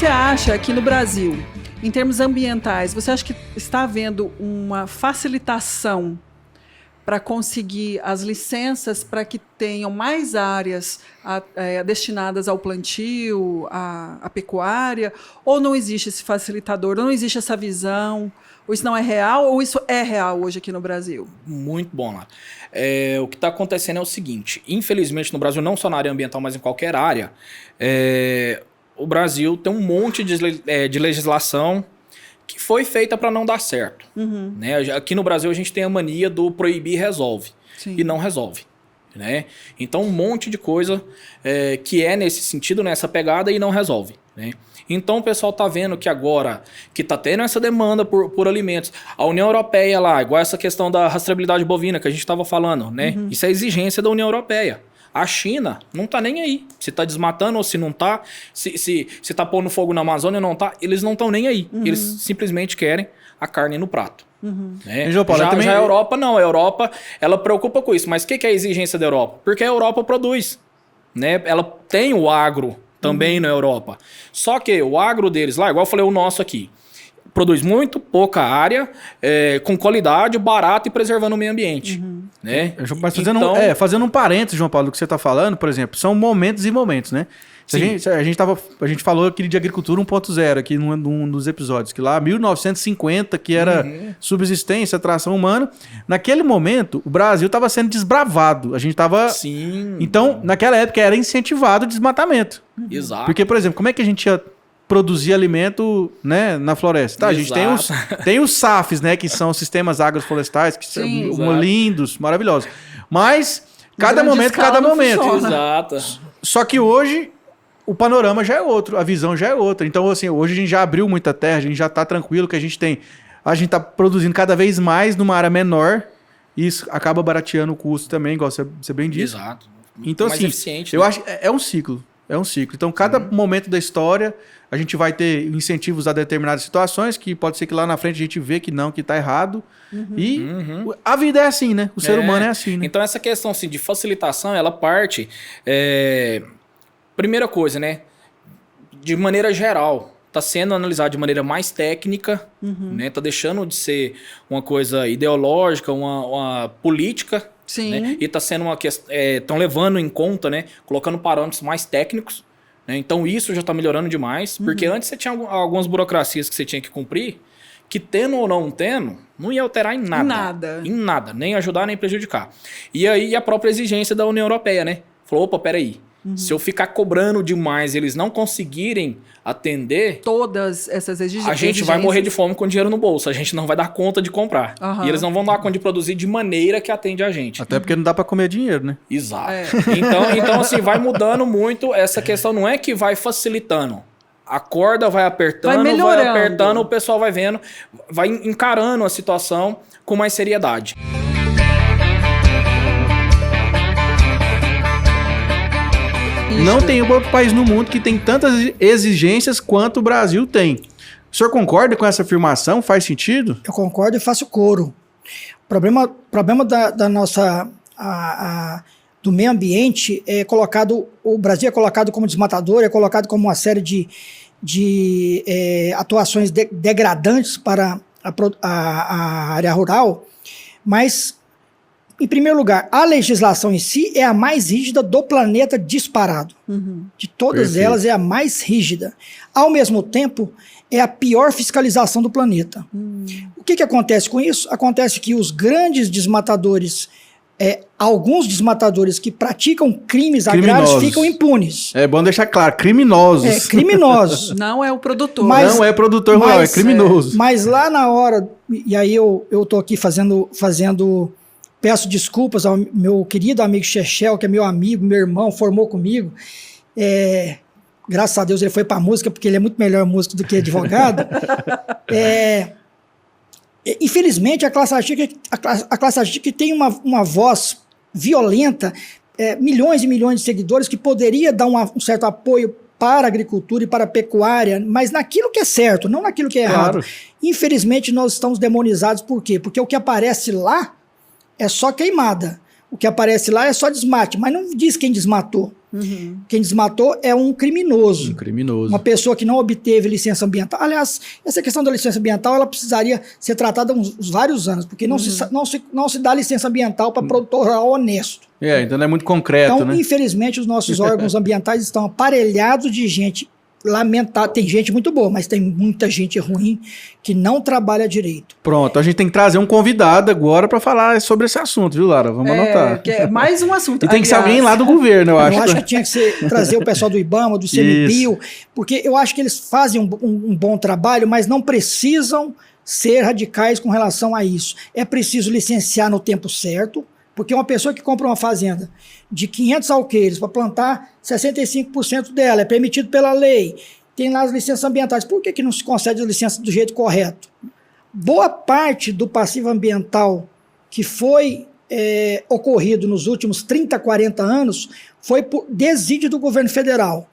você acha que no Brasil, em termos ambientais, você acha que está havendo uma facilitação para conseguir as licenças para que tenham mais áreas destinadas ao plantio, à pecuária, ou não existe esse facilitador, ou não existe essa visão, ou isso não é real, ou isso é real hoje aqui no Brasil? Muito bom, lá. O que está acontecendo é o seguinte, infelizmente no Brasil, não só na área ambiental, mas em qualquer área, o Brasil tem um monte de legislação que foi feita para não dar certo. Uhum. Né? Aqui no Brasil a gente tem a mania do proibir resolve. Sim. E não resolve. Né? Então um monte de coisa que é nesse sentido, nessa pegada, e não resolve. Né? Então o pessoal está vendo que agora que está tendo essa demanda por alimentos, a União Europeia lá, igual essa questão da rastreabilidade bovina que a gente estava falando, né? Uhum. Isso é exigência da União Europeia. A China não tá nem aí. Se tá desmatando ou se não tá, se tá pondo fogo na Amazônia ou não tá, eles não estão nem aí. Uhum. Eles simplesmente querem a carne no prato. Uhum. Né? João Paulo, Já a Europa não. A Europa, ela preocupa com isso. Mas o que é a exigência da Europa? Porque a Europa produz. Né? Ela tem o agro também na Europa. Só que o agro deles lá, igual eu falei o nosso aqui, produz muito pouca área, com qualidade, barato e preservando o meio ambiente. Uhum. Né? Mas fazendo um parênteses, João Paulo, do que você está falando, por exemplo, são momentos e momentos, né? A gente falou aquele de agricultura 1.0 aqui num dos episódios, que lá 1950, que era subsistência, atração humana, naquele momento o Brasil estava sendo desbravado. A gente estava... Sim. Então, naquela época era incentivado o desmatamento. Exato. Porque, por exemplo, como é que a gente ia produzir alimento, né, na floresta? Tá, a gente tem os SAFs, né, que são sistemas agroflorestais, que Sim, são lindos, maravilhosos. Mas cada momento. Exato. Só que hoje o panorama já é outro, a visão já é outra. Então, assim, hoje a gente já abriu muita terra, a gente já está tranquilo que a gente está produzindo cada vez mais numa área menor, e isso acaba barateando o custo também, igual você bem disse. Exato. Então, mais assim, eficiente, eu né? acho que é um ciclo. É um ciclo. Então, cada momento da história, a gente vai ter incentivos a determinadas situações, que pode ser que lá na frente a gente vê que não, que está errado. E a vida é assim, né? O ser humano é assim, né? Então, essa questão assim, de facilitação, ela parte... Primeira coisa, né? De maneira geral, está sendo analisado de maneira mais técnica, né? Tá deixando de ser uma coisa ideológica, uma política. Sim. Né? E está sendo uma questão... Estão levando em conta, né? Colocando parâmetros mais técnicos. Né? Então, isso já está melhorando demais. Porque antes você tinha algumas burocracias que você tinha que cumprir, que tendo ou não tendo, não ia alterar em nada. Em nada. Nem ajudar, nem prejudicar. E aí, a própria exigência da União Europeia, né? Falou, opa, peraí. Se eu ficar cobrando demais e eles não conseguirem atender... Todas essas exigências. A gente vai morrer de fome com dinheiro no bolso. A gente não vai dar conta de comprar. E eles não vão dar conta de produzir de maneira que atende a gente. Até porque não dá para comer dinheiro, né? Exato. Então, assim, vai mudando muito. Essa questão não é que vai facilitando. A corda vai apertando, vai apertando, o pessoal vai vendo, vai encarando a situação com mais seriedade. Não tem outro país no mundo que tem tantas exigências quanto o Brasil tem. O senhor concorda com essa afirmação? Faz sentido? Eu concordo e faço coro. O problema da nossa... do meio ambiente é colocado... O Brasil é colocado como desmatador, é colocado como uma série de atuações degradantes para a área rural, mas... Em primeiro lugar, a legislação em si é a mais rígida do planeta disparado. De todas elas, é a mais rígida. Ao mesmo tempo, é a pior fiscalização do planeta. O que acontece com isso? Acontece que os grandes desmatadores, alguns desmatadores que praticam crimes agrários ficam impunes. É bom deixar claro, criminosos. Criminosos. Não é o produtor. Não é produtor rural, é criminoso. Mas lá na hora, e aí eu tô aqui fazendo peço desculpas ao meu querido amigo Chechel, que é meu amigo, meu irmão, formou comigo. Graças a Deus ele foi para a música, porque ele é muito melhor músico do que advogado. Infelizmente, a classe artística tem uma voz violenta, milhões e milhões de seguidores, que poderia dar um certo apoio para a agricultura e para a pecuária, mas naquilo que é certo, não naquilo que é errado. Claro. Infelizmente, nós estamos demonizados. Por quê? Porque o que aparece lá é só queimada. O que aparece lá é só desmate, mas não diz quem desmatou. Quem desmatou é um criminoso. Um criminoso. Uma pessoa que não obteve licença ambiental. Aliás, essa questão da licença ambiental ela precisaria ser tratada há uns vários anos, porque não se dá licença ambiental para produtor rural honesto. Então não é muito concreto, então, né? Infelizmente, os nossos órgãos ambientais estão aparelhados de gente lamentável. Tem gente muito boa, mas tem muita gente ruim que não trabalha direito. Pronto, a gente tem que trazer um convidado agora para falar sobre esse assunto, viu, Lara? Vamos anotar. Que é mais um assunto. E tem que ser alguém lá do governo, eu acho. Eu acho que tinha que trazer o pessoal do IBAMA, do ICMBio, porque eu acho que eles fazem um bom trabalho, mas não precisam ser radicais com relação a isso. É preciso licenciar no tempo certo, porque uma pessoa que compra uma fazenda de 500 alqueires para plantar 65% dela, é permitido pela lei, tem lá as licenças ambientais. Por que não se concede a licença do jeito correto? Boa parte do passivo ambiental que foi ocorrido nos últimos 30, 40 anos foi por desídio do governo federal.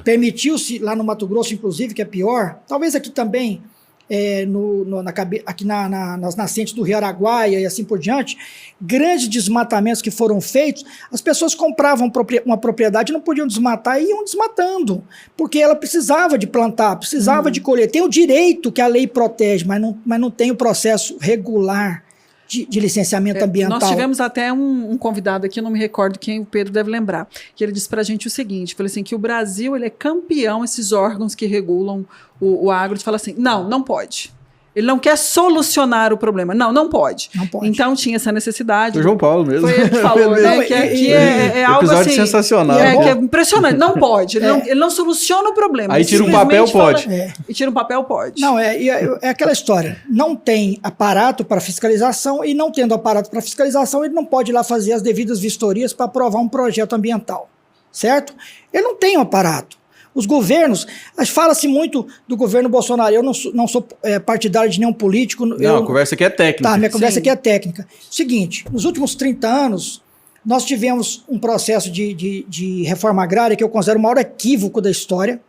Permitiu-se, lá no Mato Grosso, inclusive, que é pior, talvez aqui também, aqui nas nascentes do Rio Araguaia e assim por diante, grandes desmatamentos que foram feitos, as pessoas compravam uma propriedade, não podiam desmatar e iam desmatando, porque ela precisava de plantar, precisava de colher. Tem o direito que a lei protege, mas não tem o processo regular de licenciamento ambiental. Nós tivemos até um convidado aqui, não me recordo quem, o Pedro deve lembrar, que ele disse pra gente o seguinte, falou assim, que o Brasil ele é campeão, esses órgãos que regulam o agro, de falar assim, não pode. Ele não quer solucionar o problema. Não pode. Não pode. Então tinha essa necessidade. Foi o João Paulo mesmo. Foi ele que falou, né? Que é algo episódio assim, sensacional. que é impressionante. Não pode. Ele não soluciona o problema. Aí tira um papel, pode. E tira um papel, pode. Não, é aquela história. Não tem aparato para fiscalização e não tendo aparato para fiscalização, ele não pode ir lá fazer as devidas vistorias para aprovar um projeto ambiental. Certo? Ele não tem um aparato. Os governos, fala-se muito do governo Bolsonaro, eu não sou partidário de nenhum político. A conversa aqui é técnica. Tá, minha conversa aqui é técnica. Seguinte, nos últimos 30 anos, nós tivemos um processo de reforma agrária que eu considero o maior equívoco da história,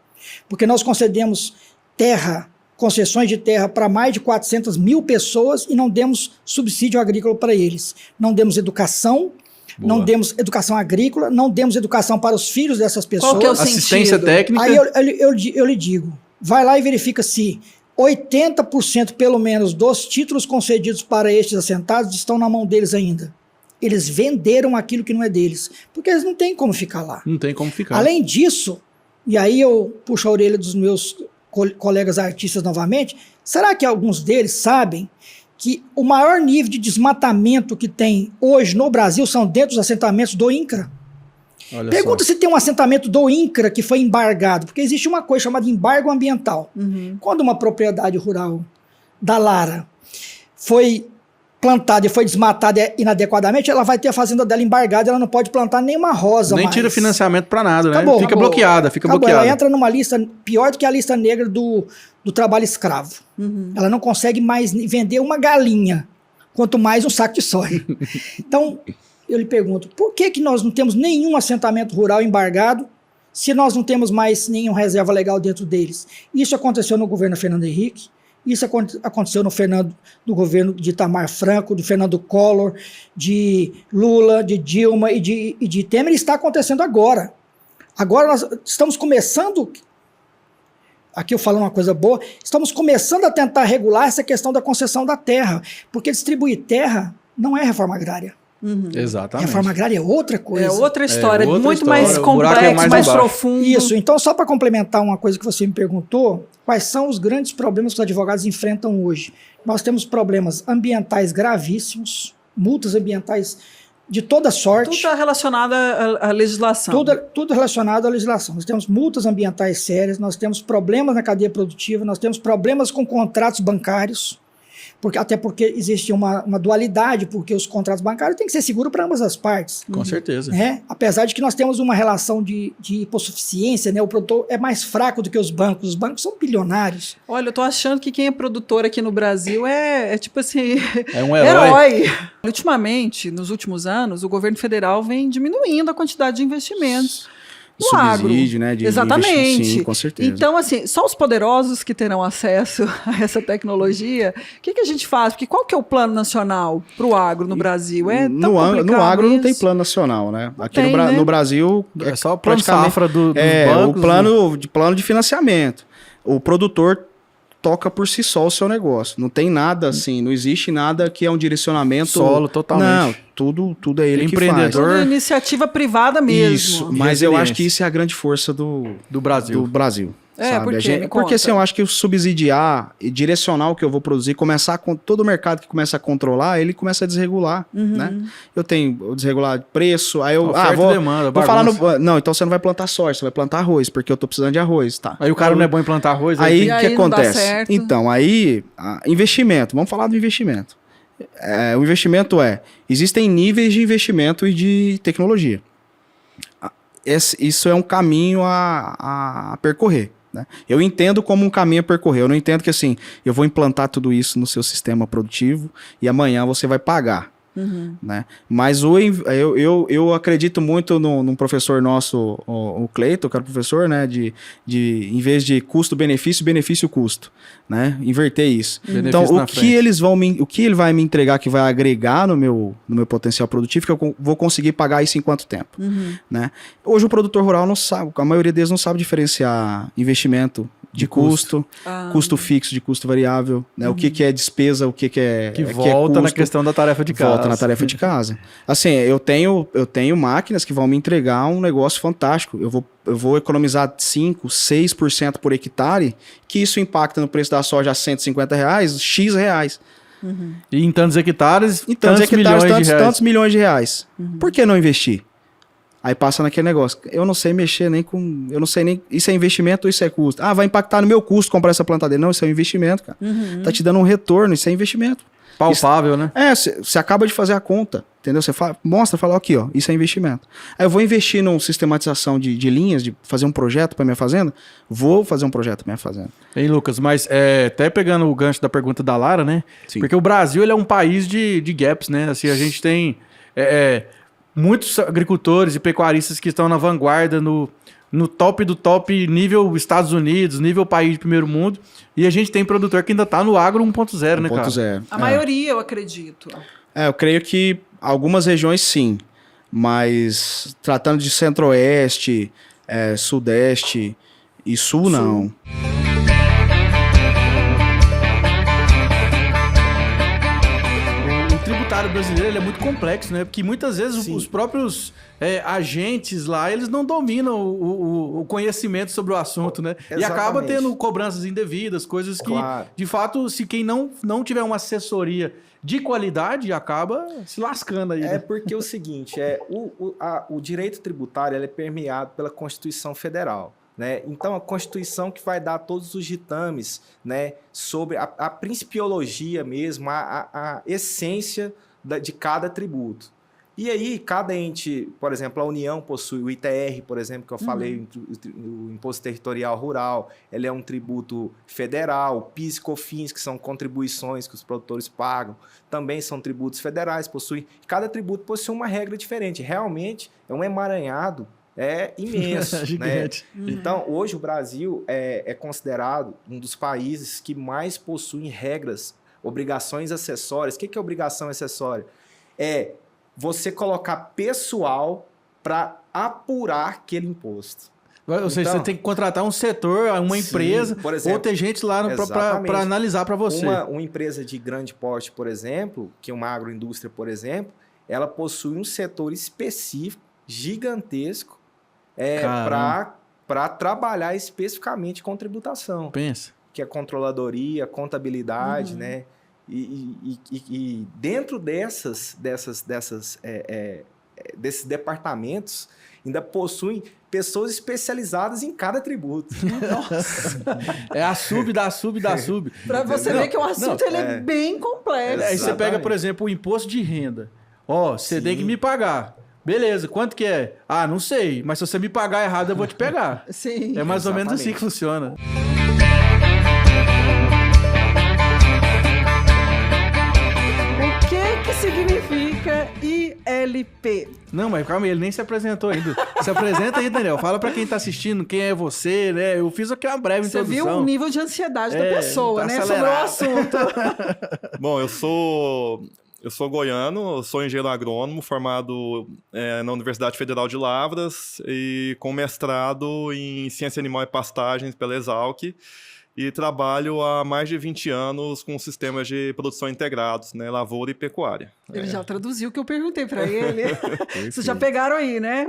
porque nós concedemos concessões de terra para mais de 400 mil pessoas e não demos subsídio agrícola para eles. Não demos educação, não demos educação agrícola, não demos educação para os filhos dessas pessoas. Qual que é o assistência sentido? técnica. Aí eu lhe digo, vai lá e verifica se 80% pelo menos dos títulos concedidos para estes assentados estão na mão deles ainda. Eles venderam aquilo que não é deles, porque eles não têm como ficar lá. Não tem como ficar. Além disso, e aí eu puxo a orelha dos meus colegas artistas novamente, será que alguns deles sabem que o maior nível de desmatamento que tem hoje no Brasil são dentro dos assentamentos do INCRA? Pergunta se tem um assentamento do INCRA que foi embargado, porque existe uma coisa chamada embargo ambiental. Quando uma propriedade rural da Lara foi plantada e foi desmatada inadequadamente, ela vai ter a fazenda dela embargada, ela não pode plantar nenhuma rosa nem mais. tira financiamento para nada, né? Acabou. Fica bloqueada. Ela entra numa lista pior do que a lista negra do trabalho escravo. Ela não consegue mais vender uma galinha, quanto mais um saco de soja. Então, eu lhe pergunto, por que nós não temos nenhum assentamento rural embargado se nós não temos mais nenhuma reserva legal dentro deles? Isso aconteceu no governo Fernando Henrique, isso aconteceu no governo de Itamar Franco, de Fernando Collor, de Lula, de Dilma e de Temer, e está acontecendo agora. Agora nós estamos começando, aqui eu falo uma coisa boa, estamos começando a tentar regular essa questão da concessão da terra, porque distribuir terra não é reforma agrária. Exatamente. Reforma agrária é outra coisa. É outra história, outra muito história. mais O buraco é complexo, mais profundo. Isso, então só para complementar uma coisa que você me perguntou, quais são os grandes problemas que os advogados enfrentam hoje? Nós temos problemas ambientais gravíssimos, multas ambientais de toda sorte. Tudo está relacionado à legislação. Tudo relacionado à legislação. Nós temos multas ambientais sérias, nós temos problemas na cadeia produtiva, nós temos problemas com contratos bancários, até porque existe uma dualidade, porque os contratos bancários têm que ser seguros para ambas as partes. Com certeza. Apesar de que nós temos uma relação de hipossuficiência, né? O produtor é mais fraco do que os bancos são bilionários. Olha, eu tô achando que quem é produtor aqui no Brasil é tipo assim, é um herói. Ultimamente, nos últimos anos, o governo federal vem diminuindo a quantidade de investimentos. o agro. Subsídio, né? De Exatamente. Sim, com certeza. Então, assim, só os poderosos que terão acesso a essa tecnologia. O que a gente faz? Porque qual que é o plano nacional para o agro no Brasil? É tão complicado no agro isso. não tem plano nacional, né? Aqui tem, no Brasil É só o plano praticamente safra dos o bancos. plano de financiamento. O produtor toca por si só o seu negócio. Não tem nada assim, não existe nada que é um direcionamento... Solo, totalmente. Não, tudo é ele que faz. Empreendedor. Tudo iniciativa privada mesmo. Isso, mas eu acho que Resiliência. isso é a grande força do Brasil. Brasil. É, sabe? por quê? Me Porque conta. assim, eu acho que o subsidiar e direcionar o que eu vou produzir, começar com todo o mercado que começa a controlar, ele começa a desregular, né? Eu desregular de preço, aí eu Oferta e demanda, vou falar bagunça. não, então você não vai plantar soja, você vai plantar arroz, porque eu tô precisando de arroz, tá? Aí o cara não é bom em plantar arroz. Aí E o que aí não dá acontece? certo. Então, aí investimento, vamos falar do investimento. O investimento existem níveis de investimento e de tecnologia. Isso é um caminho a percorrer. Né? Eu entendo como um caminho a percorrer. Eu não entendo que assim, eu vou implantar tudo isso no seu sistema produtivo e amanhã você vai pagar. Né? Mas eu acredito muito num professor nosso, o Cleiton, que era professor, né? Em vez de custo-benefício, benefício-custo. Né? Inverter isso. Então, o que ele vai me entregar que vai agregar no meu potencial produtivo, que eu vou conseguir pagar isso em quanto tempo? Né? Hoje o produtor rural não sabe, a maioria deles não sabe diferenciar investimento de custo fixo, de custo variável, né? O que é despesa, o que é Que volta na questão da tarefa de casa. Volta na tarefa de casa. Assim, eu tenho máquinas que vão me entregar um negócio fantástico. Eu vou economizar 5%, 6% por hectare, que isso impacta no preço da soja a R$150, X reais. E em tantos hectares, tantos milhões de reais. Por que não investir? Aí passa naquele negócio. Eu não sei mexer nem com... Eu não sei nem... Isso é investimento ou isso é custo? Vai impactar no meu custo comprar essa plantadeira. Não, isso é um investimento, cara. Tá te dando um retorno, isso é investimento. Palpável, né? Você acaba de fazer a conta, entendeu? Você fala aqui, ó, isso é investimento. Aí eu vou investir numa sistematização de linhas, de fazer um projeto para minha fazenda? Vou fazer um projeto para minha fazenda. Hein, Lucas, mas até pegando o gancho da pergunta da Lara, né? Sim. Porque o Brasil ele é um país de gaps, né? Assim, a gente tem muitos agricultores e pecuaristas que estão na vanguarda, no top do top, nível Estados Unidos, nível país de primeiro mundo, e a gente tem produtor que ainda está no agro 1.0, né, cara? 1.0. A maioria, eu acredito. Eu creio que algumas regiões sim, mas tratando de centro-oeste, sudeste e sul, não. O tributário brasileiro ele é muito complexo, né? Porque muitas vezes os próprios agentes lá, eles não dominam o conhecimento sobre o assunto, né? Exatamente. E acaba tendo cobranças indevidas, coisas que, de fato, se quem não tiver uma assessoria de qualidade, acaba se lascando aí. É né? porque é o seguinte, o direito tributário ele é permeado pela Constituição Federal. Né? Então, a Constituição que vai dar todos os ditames, né, sobre a principiologia mesmo, a essência de cada tributo. E aí, cada ente, por exemplo, a União possui o ITR, por exemplo, que eu falei, o Imposto Territorial Rural, ele é um tributo federal, o PIS e COFINS, que são contribuições que os produtores pagam, também são tributos federais, cada tributo possui uma regra diferente. Realmente, é um emaranhado imenso. Gigante. Né? Então, hoje o Brasil é considerado um dos países que mais possuem regras, obrigações acessórias. O que é obrigação acessória? É você colocar pessoal para apurar aquele imposto. Ou seja, Então, você tem que contratar um setor, uma empresa, por exemplo, ou ter gente lá para analisar para você. Uma empresa de grande porte, por exemplo, que é uma agroindústria, por exemplo, ela possui um setor específico, gigantesco, para trabalhar especificamente com tributação. Pensa. Que é controladoria, contabilidade, né? E dentro desses departamentos ainda possuem pessoas especializadas em cada tributo. Nossa. É a sub da sub da sub. Para você ver que o assunto ele é bem complexo. Aí você pega, por exemplo, o imposto de renda. Você tem que me pagar. Beleza, quanto que é? Não sei, mas se você me pagar errado, eu vou te pegar. Sim. É mais ou menos assim que funciona. O que significa ILP. Não, mas calma aí, ele nem se apresentou ainda. Se apresenta aí, Daniel. Fala pra quem tá assistindo quem é você, né? Eu fiz aqui uma breve Você introdução. viu o nível de ansiedade da pessoa, tá né? Sobre o acelerado. assunto. Bom, eu sou goiano, eu sou engenheiro agrônomo, formado na Universidade Federal de Lavras e com mestrado em Ciência Animal e Pastagens pela Exalc. E trabalho há mais de 20 anos com sistemas de produção integrados, né, lavoura e pecuária. Ele já traduziu o que eu perguntei para ele. Vocês já pegaram aí, né?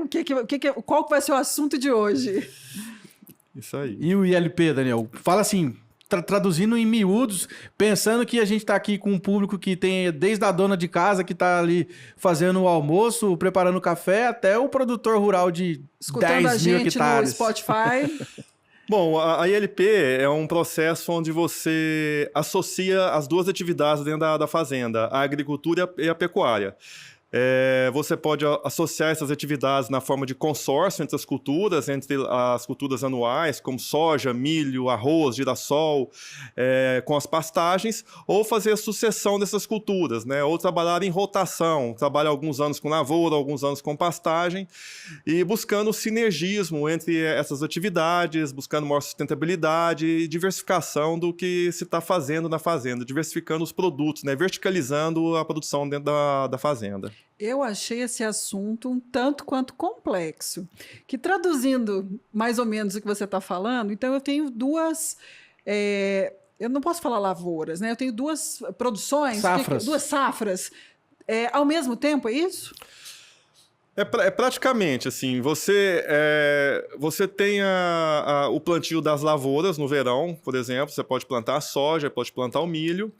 Qual que vai ser o assunto de hoje? Isso aí. E o ILP, Daniel? Fala assim, traduzindo em miúdos, pensando que a gente tá aqui com um público que tem desde a dona de casa que tá ali fazendo o almoço, preparando o café, até o produtor rural de Escutando 10 a mil gente hectares. no Spotify. Bom, a ILP é um processo onde você associa as duas atividades dentro da fazenda, a agricultura e a pecuária. Você pode associar essas atividades na forma de consórcio entre as culturas anuais, como soja, milho, arroz, girassol, com as pastagens, ou fazer a sucessão dessas culturas, né? Ou trabalhar em rotação, trabalhar alguns anos com lavoura, alguns anos com pastagem, e buscando sinergismo entre essas atividades, buscando maior sustentabilidade e diversificação do que se está fazendo na fazenda, diversificando os produtos, né? Verticalizando a produção dentro da fazenda. Eu achei esse assunto um tanto quanto complexo, que traduzindo mais ou menos o que você está falando, então eu tenho duas, eu não posso falar lavouras, né? Eu tenho duas produções, duas safras, ao mesmo tempo, é isso? É praticamente assim, você tem o plantio das lavouras no verão, por exemplo, você pode plantar a soja, pode plantar o milho,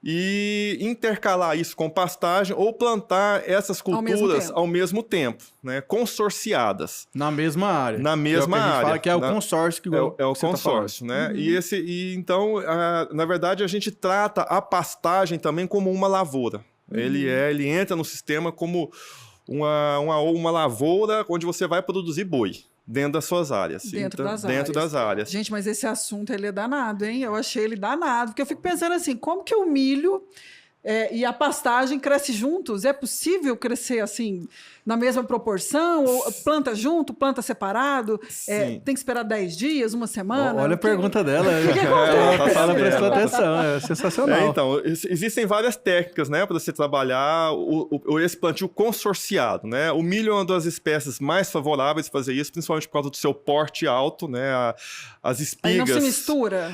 e intercalar isso com pastagem ou plantar essas culturas ao mesmo tempo, né, consorciadas. Na mesma área. Na mesma área. A gente fala que é o consórcio. Que é o consórcio, né? Uhum. Então, na verdade, a gente trata a pastagem também como uma lavoura. Uhum. Ele entra no sistema como uma lavoura onde você vai produzir boi. Dentro das suas áreas. Dentro das áreas. Gente, mas esse assunto ele é danado, hein? Eu achei ele danado, porque eu fico pensando assim, como que o milho e a pastagem crescem juntos? É possível crescer assim, na mesma proporção? Ou planta junto, planta separado? Tem que esperar 10 dias, uma semana? Olha a pergunta dela. Ela prestou atenção, é sensacional. Então, existem várias técnicas, né, para você trabalhar esse plantio consorciado, né? O milho é uma das espécies mais favoráveis para fazer isso, principalmente por causa do seu porte alto, né? As espigas... Aí não se mistura?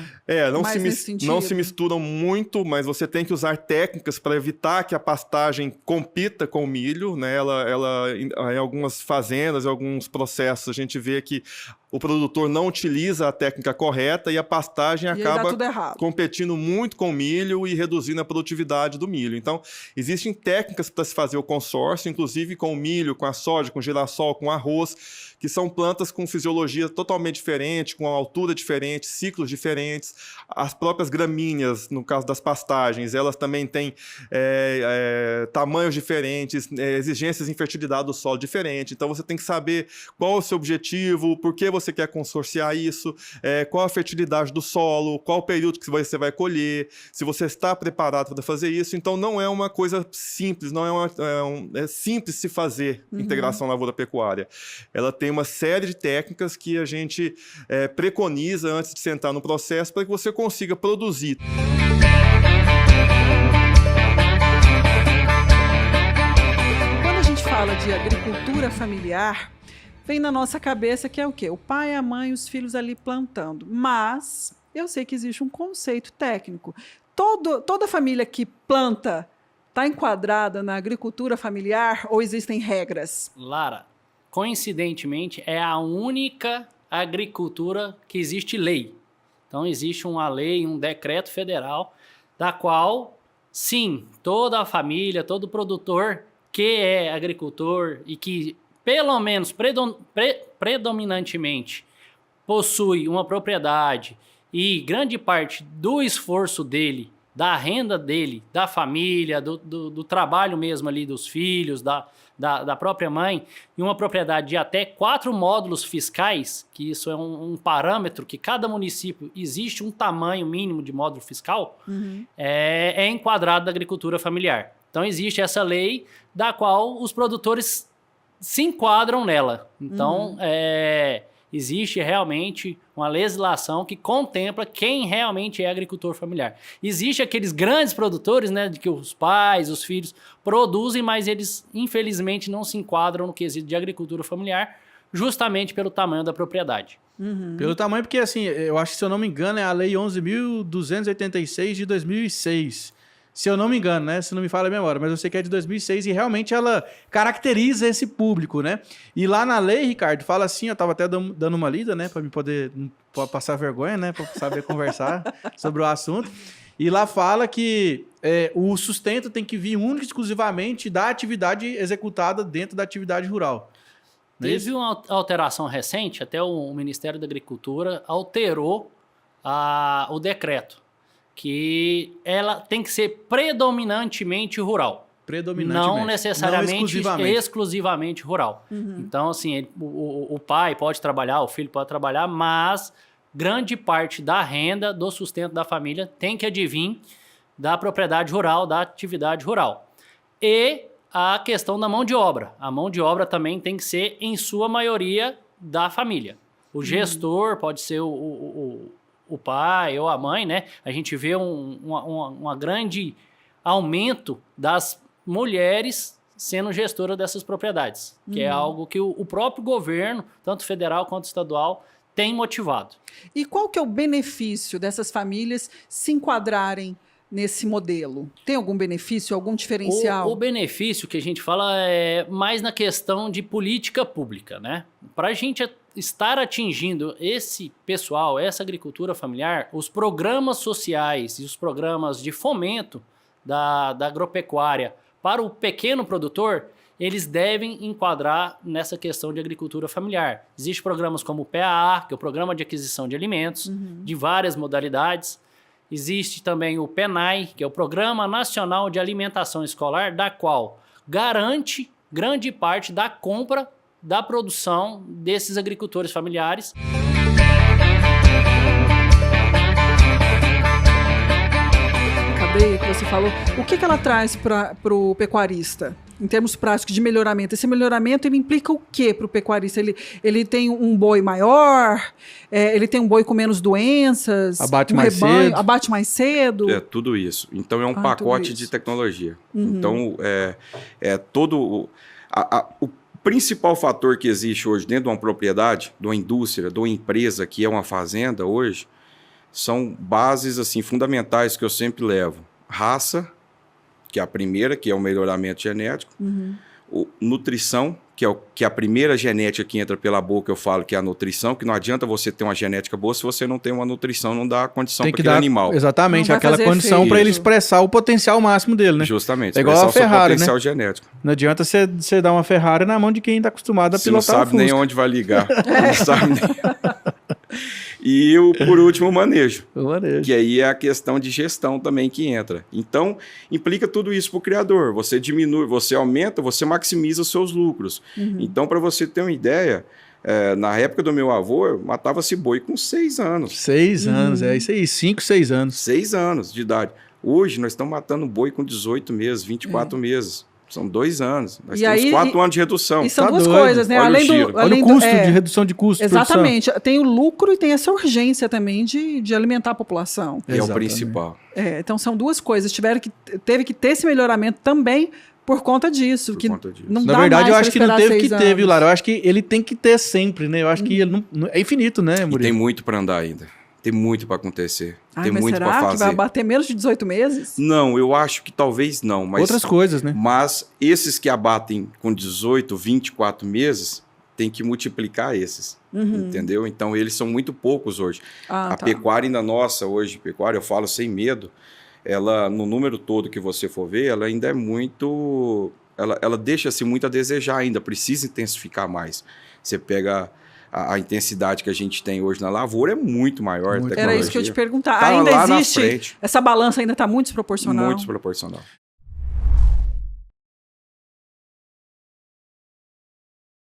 Não se misturam muito, mas você tem que usar técnicas para evitar que a pastagem compita com o milho, né? Ela em algumas fazendas, em alguns processos, a gente vê que o produtor não utiliza a técnica correta e a pastagem acaba competindo muito com o milho e reduzindo a produtividade do milho. Então, existem técnicas para se fazer o consórcio, inclusive com o milho, com a soja, com o girassol, com o arroz, que são plantas com fisiologia totalmente diferente, com altura diferente, ciclos diferentes. As próprias gramíneas, no caso das pastagens, elas também têm tamanhos diferentes, exigências em fertilidade do solo diferentes. Então, você tem que saber qual é o seu objetivo, por que você quer consorciar isso, qual a fertilidade do solo, qual o período que você vai colher, se você está preparado para fazer isso. Então, não é uma coisa simples, é simples se fazer integração lavoura-pecuária. Ela tem uma série de técnicas que a gente preconiza antes de sentar no processo para que você consiga produzir. Quando a gente fala de agricultura familiar, vem na nossa cabeça que é o quê? O pai, a mãe, os filhos ali plantando. Mas eu sei que existe um conceito técnico. Toda família que planta está enquadrada na agricultura familiar ou existem regras? Lara, coincidentemente, é a única agricultura que existe lei. Então, existe uma lei, um decreto federal, da qual, sim, toda a família, todo produtor que é agricultor e que pelo menos predominantemente possui uma propriedade e grande parte do esforço dele, da renda dele, da família, do trabalho mesmo ali dos filhos, da própria mãe, e uma propriedade de até 4 módulos fiscais, que isso é um parâmetro que cada município existe um tamanho mínimo de módulo fiscal, é enquadrado da agricultura familiar. Então existe essa lei da qual os produtores se enquadram nela. Então existe realmente uma legislação que contempla quem realmente é agricultor familiar. Existe aqueles grandes produtores, né, de que os pais, os filhos produzem, mas eles infelizmente não se enquadram no quesito de agricultura familiar, justamente pelo tamanho da propriedade. Pelo tamanho, porque assim, eu acho que, se eu não me engano, é a Lei 11.286 de 2006. Se eu não me engano, né? Se não me falha a memória, mas eu sei que é de 2006 e realmente ela caracteriza esse público, né? E lá na lei, Ricardo, fala assim, eu tava até dando uma lida, né? Para me poder não passar vergonha, né? Para saber conversar sobre o assunto. E lá fala que o sustento tem que vir única e exclusivamente da atividade executada dentro da atividade rural. Teve uma alteração recente, até o Ministério da Agricultura alterou o decreto, que ela tem que ser predominantemente rural. Predominantemente. Não necessariamente exclusivamente rural. Então, assim, o pai pode trabalhar, o filho pode trabalhar, mas grande parte da renda, do sustento da família tem que advir da propriedade rural, da atividade rural. E a questão da mão de obra. A mão de obra também tem que ser, em sua maioria, da família. O gestor pode ser o pai ou a mãe, né? A gente vê um grande aumento das mulheres sendo gestora dessas propriedades, que é algo que o próprio governo, tanto federal quanto estadual, tem motivado. E qual que é o benefício dessas famílias se enquadrarem nesse modelo? Tem algum benefício, algum diferencial? O benefício que a gente fala é mais na questão de política pública, né? Para a gente estar atingindo esse pessoal, essa agricultura familiar, os programas sociais e os programas de fomento da agropecuária para o pequeno produtor, eles devem enquadrar nessa questão de agricultura familiar. Existem programas como o PAA, que é o Programa de Aquisição de Alimentos, de várias modalidades. Existe também o PENAI, que é o Programa Nacional de Alimentação Escolar, da qual garante grande parte da compra da produção desses agricultores familiares. Cadeia que você falou, o que ela traz para o pecuarista? Em termos práticos de melhoramento, esse melhoramento ele implica o quê para o pecuarista? Ele tem um boi maior, ele tem um boi com menos doenças, abate mais cedo. Abate mais cedo. É tudo isso. Então é um pacote de tecnologia. Então todo o principal fator que existe hoje dentro de uma propriedade, de uma indústria, de uma empresa que é uma fazenda hoje, são bases assim fundamentais que eu sempre levo. Raça, que é a primeira, que é o melhoramento genético. Nutrição, que é a primeira genética que entra pela boca, eu falo que é a nutrição, que não adianta você ter uma genética boa se você não tem uma nutrição, não dá condição para aquele animal. Exatamente, aquela condição para ele expressar o potencial máximo dele, né? Justamente, é igual a Ferrari, potencial né? genético. Não adianta você dar uma Ferrari na mão de quem está acostumado a pilotar o Fusca. Você não sabe nem onde vai ligar. Não sabe nem... E por último, o manejo. Que aí é a questão de gestão também que entra. Então, implica tudo isso para o criador. Você diminui, você aumenta, você maximiza os seus lucros. Então, para você ter uma ideia, na época do meu avô, matava-se boi com 6 anos. 6 anos, é isso aí, 5, 6 anos. 6 anos de idade. Hoje, nós estamos matando boi com 18 meses, 24 meses. São 2 anos. Nós temos 4 anos de redução. E são duas coisas, né? Olha o custo de redução de custo. Exatamente. Tem o lucro e tem essa urgência também de alimentar a população. É o principal. Então são duas coisas. Teve que ter esse melhoramento também por conta disso. Não Na verdade, eu acho que não teve que ter, viu, Lara? Eu acho que ele tem que ter sempre, né? Eu acho que ele não, é infinito, né, Murilo? E tem muito para andar ainda. Tem muito para acontecer. Tem mas muito para fazer. Será que vai bater menos de 18 meses? Não, eu acho que talvez não. Mas, outras coisas, né? Mas esses que abatem com 18, 24 meses, tem que multiplicar esses. Entendeu? Então, eles são muito poucos hoje. A pecuária ainda nossa hoje, pecuária, eu falo sem medo, ela, no número todo que você for ver, ela ainda é muito... Ela deixa-se muito a desejar ainda, precisa intensificar mais. Você pega... A intensidade que a gente tem hoje na lavoura é muito maior. Era isso que eu te perguntar. Ainda existe? Essa balança ainda está muito desproporcional? Muito desproporcional.